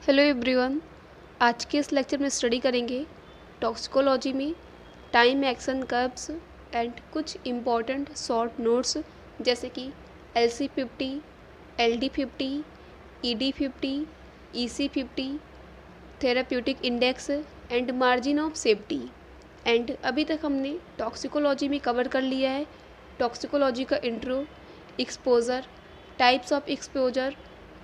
Hello everyone. आज के इस लेक्चर में स्टडी करेंगे टॉक्सिकोलॉजी में टाइम एक्शन कर्व्स एंड कुछ इम्पॉर्टेंट शॉर्ट नोट्स जैसे कि LC50, LD50, ED50, EC50, therapeutic index and margin of safety. And अभी तक हमने टॉक्सिकोलॉजी में कवर कर लिया है टॉक्सिकोलॉजी का intro, exposure, types of exposure,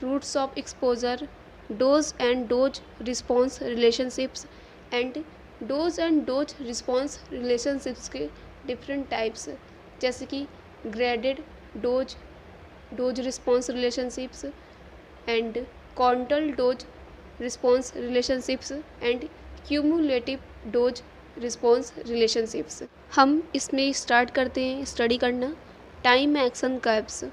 routes of exposure, dose and dose response relationships and dose and dose response relationships के different types जैसे कि graded dose, dose response relationships and quantal dose response relationships and cumulative dose response relationships. हम इसमें start करते हैं study करना time action curves.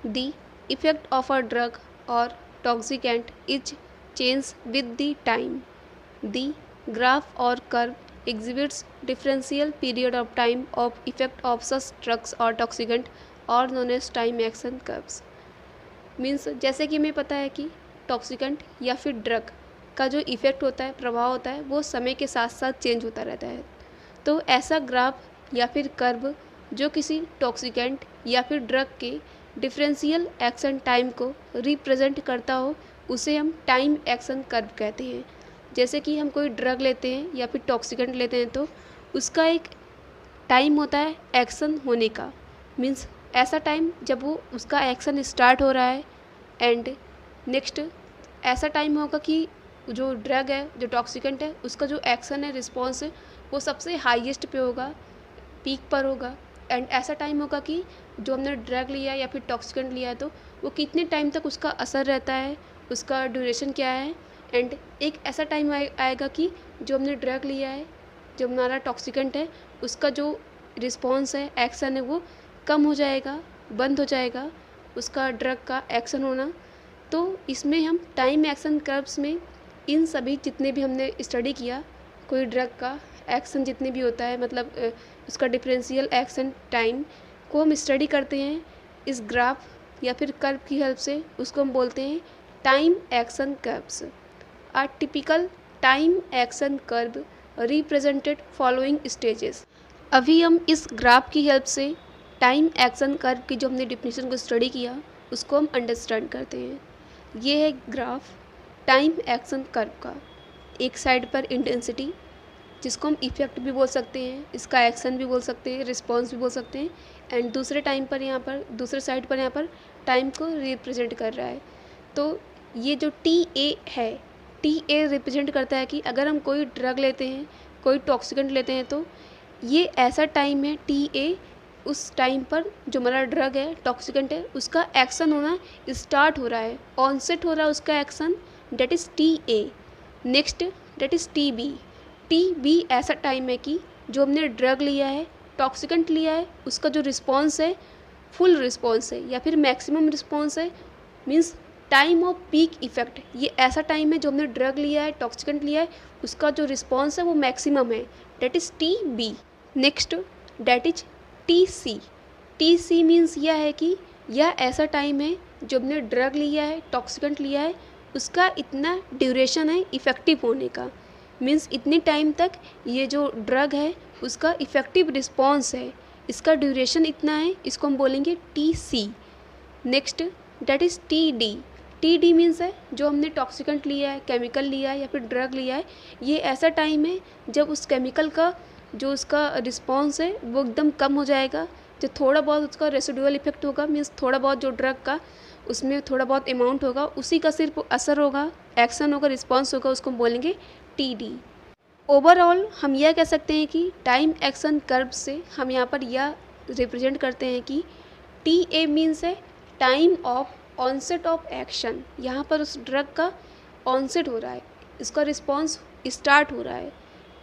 The effect of a drug और toxicant is changed with the time. The graph or curve exhibits differential period of time of effect of such drugs or toxicant or known as time action curves. Means जैसे कि हमें पता है कि toxicant या फिर drug का जो इफ़ेक्ट होता है, प्रभाव होता है, वो समय के साथ साथ चेंज होता रहता है। तो ऐसा ग्राफ या फिर कर्व जो किसी टॉक्सिकेंट या फिर ड्रग के डिफरेंशियल एक्शन टाइम को रिप्रेजेंट करता हो उसे हम टाइम एक्शन कर्व कहते हैं। जैसे कि हम कोई ड्रग लेते हैं या फिर टॉक्सिकेंट लेते हैं तो उसका एक टाइम होता है एक्शन होने का। मीन्स ऐसा टाइम जब वो उसका एक्शन स्टार्ट हो रहा है एंड नेक्स्ट ऐसा टाइम होगा कि जो ड्रग है, जो टॉक्सिकेंट है, उसका जो एक्शन है, रिस्पॉन्स है, वो सबसे हाईएस्ट पे होगा, पीक पर होगा। एंड ऐसा टाइम होगा कि जो हमने ड्रग लिया या फिर टॉक्सिकेंट लिया है तो वो कितने टाइम तक उसका असर रहता है, उसका ड्यूरेशन क्या है। एंड एक ऐसा टाइम आएगा कि जो हमने ड्रग लिया है, जो हमारा टॉक्सिकेंट है, उसका जो रिस्पॉन्स है, एक्शन है, वो कम हो जाएगा, बंद हो जाएगा, उसका ड्रग का एक्शन होना। तो इसमें हम टाइम एक्शन कर्व्स में इन सभी जितने भी हमने स्टडी किया, कोई ड्रग का एक्शन जितने भी होता है, मतलब उसका डिफरेंशियल एक्शन टाइम को हम स्टडी करते हैं इस ग्राफ या फिर कर्व की हेल्प से। उसको हम बोलते हैं time action curves. A typical time action curve represented following stages. अभी हम इस ग्राफ की हेल्प से टाइम एक्शन कर्व की जो हमने डिफिनीशन को स्टडी किया उसको हम अंडरस्टैंड करते हैं। ये है ग्राफ टाइम एक्शन कर्व का। एक साइड पर इंटेंसिटी जिसको हम इफ़ेक्ट भी बोल सकते हैं, इसका एक्शन भी बोल सकते हैं, रिस्पॉन्स भी बोल सकते हैं। एंड दूसरे दूसरे साइड पर यहाँ पर टाइम को रिप्रेजेंट कर रहा है। तो ये जो TA है, TA रिप्रेजेंट करता है कि अगर हम कोई ड्रग लेते हैं, कोई टॉक्सिकेंट लेते हैं तो ये ऐसा टाइम है TA, उस टाइम पर जो हमारा ड्रग है, टॉक्सिकेंट है, उसका एक्शन होना स्टार्ट हो रहा है, ऑनसेट हो रहा है उसका action, that is TA। Next date is TB ऐसा टाइम है कि जो हमने ड्रग लिया है, टॉक्सिकेंट लिया है, उसका जो रिस्पॉन्स है, फुल रिस्पॉन्स है या फिर मैक्सिमम रिस्पॉन्स है, means time of peak effect. ये ऐसा टाइम है जो हमने ड्रग लिया है, टॉक्सिकेंट लिया है, उसका जो रिस्पॉन्स है वो मैक्सिमम है, that is TB। Next that is TC means यह है कि यह ऐसा टाइम है जो हमने ड्रग लिया है, टॉक्सिकेंट लिया है, उसका इतना ड्यूरेशन है इफ़ेक्टिव होने का। मीन्स इतनी टाइम तक ये जो ड्रग है उसका इफ़ेक्टिव रिस्पॉन्स है, इसका ड्यूरेशन इतना है, इसको हम बोलेंगे TC। Next that is TD means है जो हमने टॉक्सिकेंट लिया है, केमिकल लिया है या फिर ड्रग लिया है, ये ऐसा टाइम है जब उस केमिकल का जो उसका रिस्पॉन्स है वो एकदम कम हो जाएगा, जो थोड़ा बहुत उसका रेसिडुअल इफेक्ट होगा, मीन्स थोड़ा बहुत जो ड्रग का उसमें थोड़ा बहुत अमाउंट होगा, उसी का सिर्फ असर होगा, एक्शन होगा, रिस्पॉन्स होगा, उसको हम बोलेंगे TD। ओवरऑल हम यह कह सकते हैं कि टाइम एक्शन कर्व से हम यहाँ पर यह रिप्रेजेंट करते हैं कि TA मीन्स है time of onset of action. यहाँ पर उस ड्रग का ऑनसेट हो रहा है, इसका रिस्पॉन्स स्टार्ट हो रहा है।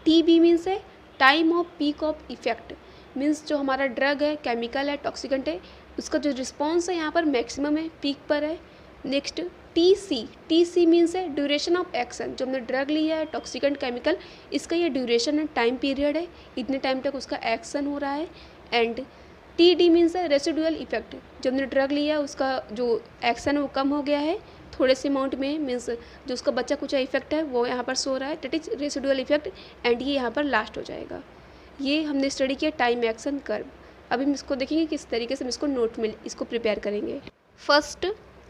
TB मीन्स है time of peak of effect. Means जो हमारा ड्रग है, केमिकल है, टॉक्सिकेंट है, उसका जो रिस्पॉन्स है यहाँ पर मैक्सिमम है, पीक पर है। नेक्स्ट TC मीन्स है ड्यूरेशन ऑफ एक्शन। जो हमने ड्रग लिया है, टॉक्सिकेंट, केमिकल, इसका ये ड्यूरेशन है, टाइम पीरियड है, इतने टाइम तक उसका एक्शन हो रहा है। एंड TD मीन्स है रेसिडुअल इफेक्ट। जो हमने ड्रग लिया है उसका जो एक्शन है वो कम हो गया है, थोड़े से अमाउंट में मीन्स जो उसका बच्चा कुछ इफेक्ट है वो यहाँ पर सो रहा है, that is residual effect, and ये यहाँ पर लास्ट हो जाएगा। ये हमने स्टडी किया टाइम एक्शन कर्व। अभी हम इसको देखेंगे किस तरीके से हम इसको नोट में इसको प्रिपेयर करेंगे। First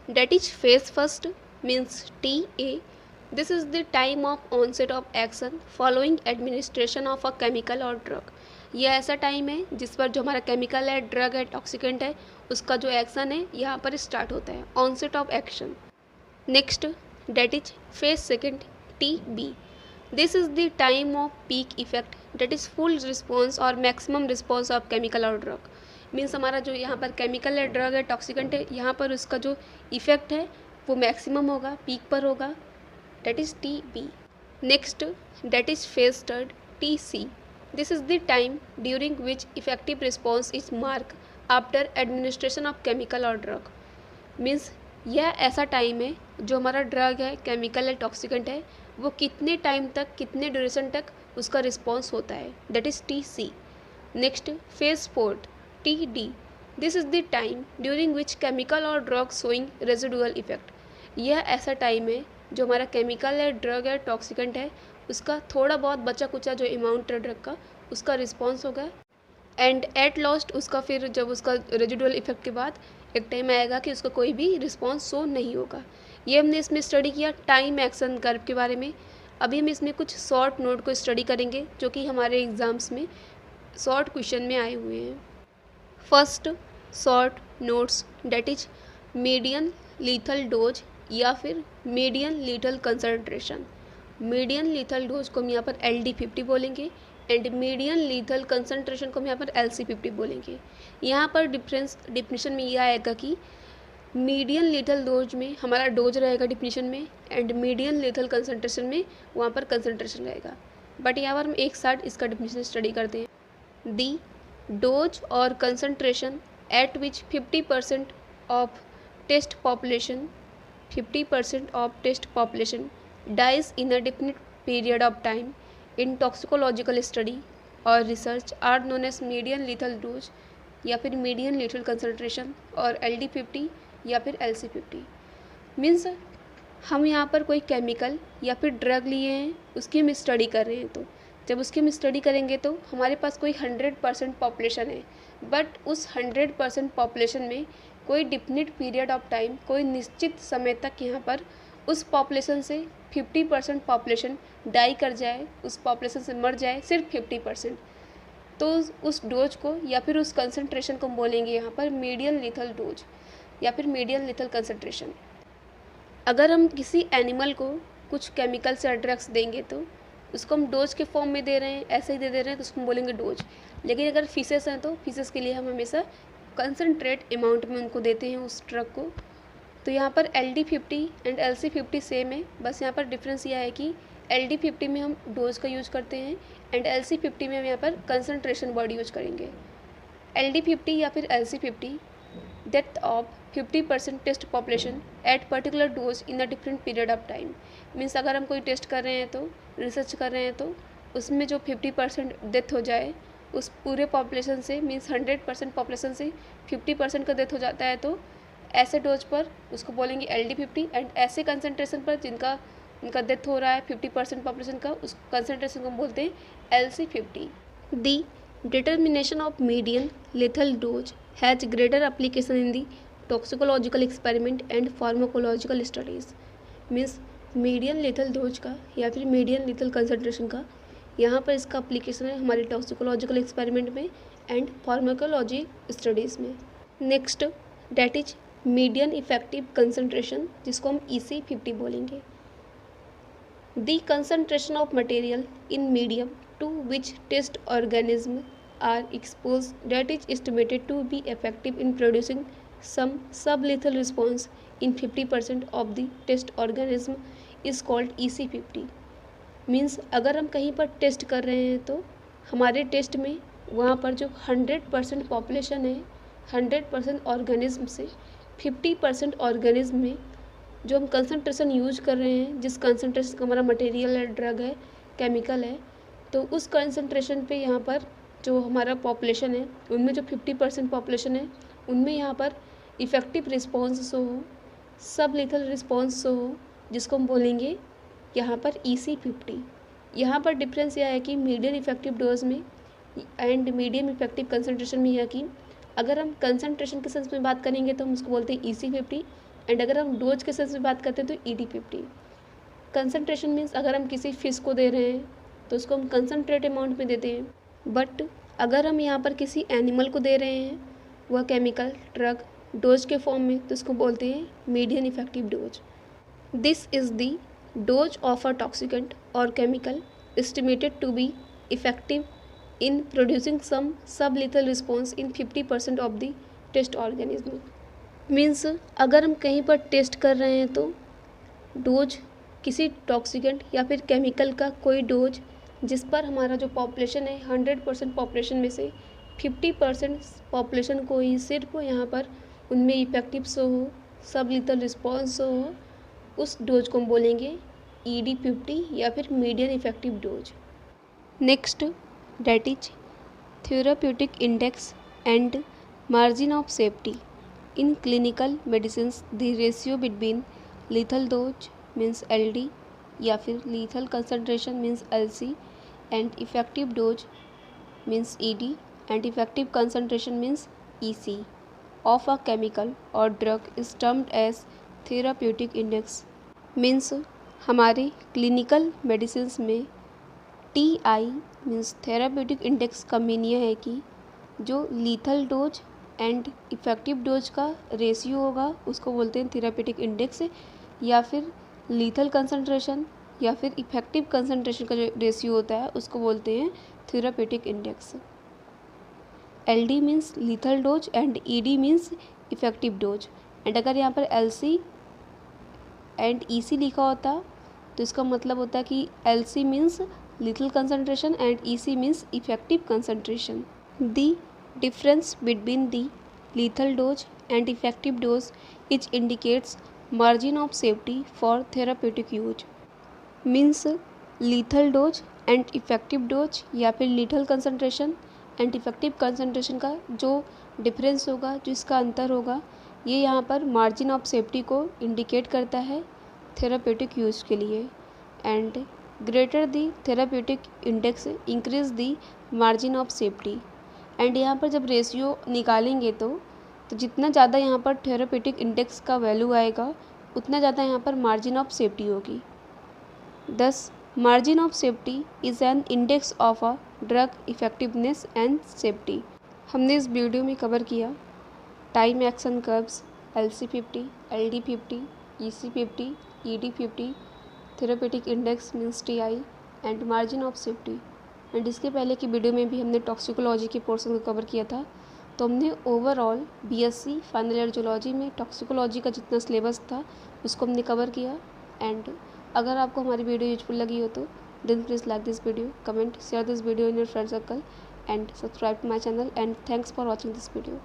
that is phase first means TA। This is the time of onset of action following administration of a chemical और ड्रग। यह ऐसा टाइम है जिस पर जो हमारा केमिकल है, ड्रग है, टॉक्सिकेंट है, उसका जो एक्शन है यहाँ पर स्टार्ट होता है, onset of action. Next that is phase second TB। This is the time of peak effect, that is full response और मैक्सिमम रिस्पॉन्स ऑफ केमिकल और ड्रग। मीन्स हमारा जो यहाँ पर केमिकल है, ड्रग है, टॉक्सिकेंट है, यहाँ पर उसका जो इफेक्ट है वो मैक्सिमम होगा, पीक पर होगा, that is TB। Next that is phase third TC। This is the time during which effective response is mark after administration of chemical और ड्रग। मीन्स यह ऐसा टाइम है जो हमारा ड्रग है, केमिकल है, टॉक्सिकेंट है, वो कितने टाइम तक, कितने ड्यूरेशन तक उसका रिस्पॉन्स होता है, that is TC। Next phase fourth TD। This is the time during which chemical और ड्रग शोइंग रेजिडुअल इफेक्ट। यह ऐसा टाइम है जो हमारा केमिकल है, ड्रग है, टॉक्सिकेंट है, उसका थोड़ा बहुत बचा कुचा जो अमाउंट है ड्रग का, उसका रिस्पॉन्स होगा, एंड एट लास्ट उसका फिर जब उसका रेजिडुअल इफेक्ट के बाद एक टाइम आएगा कि उसका कोई भी रिस्पॉन्स शो नहीं होगा। ये हमने इसमें स्टडी किया टाइम एक्शन कर्व के बारे में। अभी हम इसमें कुछ शॉर्ट नोट को स्टडी करेंगे जो कि हमारे एग्ज़ाम्स में शॉर्ट क्वेश्चन में आए हुए हैं। First short notes that is median lethal dose या फिर median lethal concentration. Median lethal dose को हम यहाँ पर LD50 बोलेंगे एंड मीडियन लीथल कंसंट्रेशन को हम यहाँ पर LC50 बोलेंगे। यहाँ पर डिफिनीशन में यह आएगा कि मीडियन लीथल डोज में हमारा डोज रहेगा डिफिनीशन में, एंड मीडियन लीथल कंसंट्रेशन में वहाँ पर कंसंट्रेशन रहेगा। बट यहाँ पर हम एक साथ इसका डिफिनीशन स्टडी करते हैं। दी डोज और concentration at which 50% of test population 50% of test population dies in a definite period of time in toxicological study or research are known as median lethal dose या फिर median lethal concentration और LD50 या फिर LC50। Means हम यहाँ पर कोई chemical या फिर ड्रग लिए हैं, उसकी हम स्टडी कर रहे हैं, तो जब उसकी हम स्टडी करेंगे तो हमारे पास कोई 100% पॉपुलेशन है, बट उस 100% पॉपुलेशन में कोई डिफिनिट पीरियड ऑफ टाइम, कोई निश्चित समय तक यहाँ पर उस पॉपुलेशन से 50% पॉपुलेशन डाई कर जाए, उस पॉपुलेशन से मर जाए सिर्फ 50%, तो उस डोज को या फिर उस कंसंट्रेशन को बोलेंगे यहाँ पर मीडियन लीथल डोज या फिर मीडियन लीथल कंसंट्रेशन। अगर हम किसी एनिमल को कुछ केमिकल से ड्रग्स देंगे तो उसको हम डोज के फॉर्म में दे रहे हैं, ऐसे ही दे रहे हैं, तो उसको हम बोलेंगे डोज। लेकिन अगर फिशेस हैं तो फिशेस के लिए हम हमेशा कंसनट्रेट अमाउंट में उनको देते हैं उस ड्रग को। तो यहाँ पर LD50 एंड LC50 सेम है, बस यहाँ पर डिफरेंस यह है कि LD50 में हम डोज का यूज करते हैं एंड LC50 में हम यहाँ पर कंसनट्रेशन वर्ड यूज करेंगे। LD50 या फिर LC50 death of 50% test population at particular dose in a different period of time. Means अगर हम कोई टेस्ट कर रहे हैं तो रिसर्च कर रहे हैं तो उसमें जो 50% डेथ हो जाए उस पूरे पॉपुलेशन से, मीन्स 100% पॉपुलेशन से 50% का डेथ हो जाता है, तो ऐसे डोज पर उसको बोलेंगे LD50 एंड ऐसे कंसनट्रेशन पर उनका डेथ हो रहा है 50% पॉपुलेशन का, उस कंसनट्रेशन को बोलते हैं LC50। The determination of median lethal dose has greater application in the toxicological experiment and pharmacological studies. Means median lethal dose का या फिर मीडियन लेथल कंसनट्रेशन का यहाँ पर इसका एप्लीकेशन है हमारे टॉक्सिकोलॉजिकल एक्सपेरिमेंट में एंड फार्माकोलॉजी स्टडीज़ में। Next that is median effective concentration, जिसको हम EC50 बोलेंगे। The concentration of material in medium to which test organism are expose that is estimated to be effective in producing some sublethal response in 50% of the test organism is called EC50। Means अगर हम कहीं पर test कर रहे हैं तो हमारे test में वहाँ पर जो 100% पॉपुलेशन है, 100% ऑर्गेनिज्म से 50% ऑर्गेनिज्म में जो हम कंसनट्रेशन यूज कर रहे हैं, जिस कंसनट्रेशन का हमारा मटेरियल है, ड्रग है, केमिकल है, तो उस कंसनट्रेशन पे यहाँ पर जो हमारा पॉपुलेशन है उनमें जो 50% पॉपुलेशन है उनमें यहाँ पर इफ़ेक्टिव रिस्पॉन्स शो हो, सब लीथल रिस्पॉन्स हो जिसको हम बोलेंगे यहाँ पर EC50। यहाँ पर डिफरेंस यह है कि मीडियम इफेक्टिव डोज में एंड मीडियम इफेक्टिव कंसनट्रेशन में यह कि अगर हम कंसनट्रेशन के सेंस में बात करेंगे तो हम उसको बोलते हैं EC50 एंड अगर हम डोज के सेंस में बात करते हैं तो ED50। कंसनट्रेशन मीन्स अगर हम किसी फिश को दे रहे हैं तो उसको हम कंसनट्रेट अमाउंट में देते हैं, बट अगर हम यहाँ पर किसी एनिमल को दे रहे हैं वह केमिकल ड्रग डोज के फॉर्म में तो उसको बोलते हैं medium effective dose. This is the dose of a toxicant और chemical estimated to be effective in producing some sublethal response in 50% of the test organism। Means अगर हम कहीं पर टेस्ट कर रहे हैं तो डोज किसी टॉक्सिकेंट या फिर केमिकल का कोई डोज जिस पर हमारा जो पॉपुलेशन है 100% पॉपुलेशन में से 50% पॉपुलेशन को ही सिर्फ यहाँ पर उनमें इफेक्टिव शो हो, सबलीथल रिस्पॉन्स हो, उस डोज को हम बोलेंगे ED50 या फिर medium effective dose. Next, that is therapeutic index and margin of safety in clinical medicines। the ratio between lethal dose means LD या फिर lethal concentration means LC and effective dose means ED and effective concentration means EC of a chemical or drug is termed as therapeutic index। means हमारे clinical medicines में TI means therapeutic index का mean यह है कि जो lethal dose and effective dose का ratio होगा उसको बोलते हैं थेराप्यूटिक इंडेक्स, या फिर लीथल कंसंट्रेशन या फिर इफ़ेक्टिव कंसंट्रेशन का जो रेशियो होता है उसको बोलते हैं therapeutic index. LD means lethal dose and ED means effective dose and अगर यहाँ पर LC एंड EC लिखा होता तो इसका मतलब होता है कि LC means lethal concentration and EC means effective concentration। The difference between the lethal dose and effective dose which indicates margin of safety for therapeutic use। means lethal dose and effective dose या फिर lethal concentration and effective concentration का जो difference होगा, जो इसका अंतर होगा, ये यहाँ पर मार्जिन ऑफ सेफ्टी को इंडिकेट करता है थेरापेटिक यूज़ के लिए। And greater the therapeutic index increase the margin of safety. And यहाँ पर जब रेशियो निकालेंगे तो जितना ज़्यादा यहाँ पर थेराप्यूटिक इंडेक्स का वैल्यू आएगा उतना ज़्यादा यहाँ पर मार्जिन ऑफ सेफ्टी होगी। दस margin of safety is an index of a drug effectiveness and safety. हमने इस वीडियो में कवर किया time action curves LC50, LD50, EC50, ED50, therapeutic index means TI and margin of safety. And इसके पहले की video में भी हमने टॉक्सिकोलॉजी के पोर्शन को कवर किया था। तो हमने overall BSc final year zoology में टॉक्सिकोलॉजी का जितना सिलेबस था उसको हमने कवर किया। एंड अगर आपको हमारी वीडियो यूजफुल लगी हो तो then please like this video, comment, share this video in your friend circle and subscribe to my channel. And thanks for watching this video.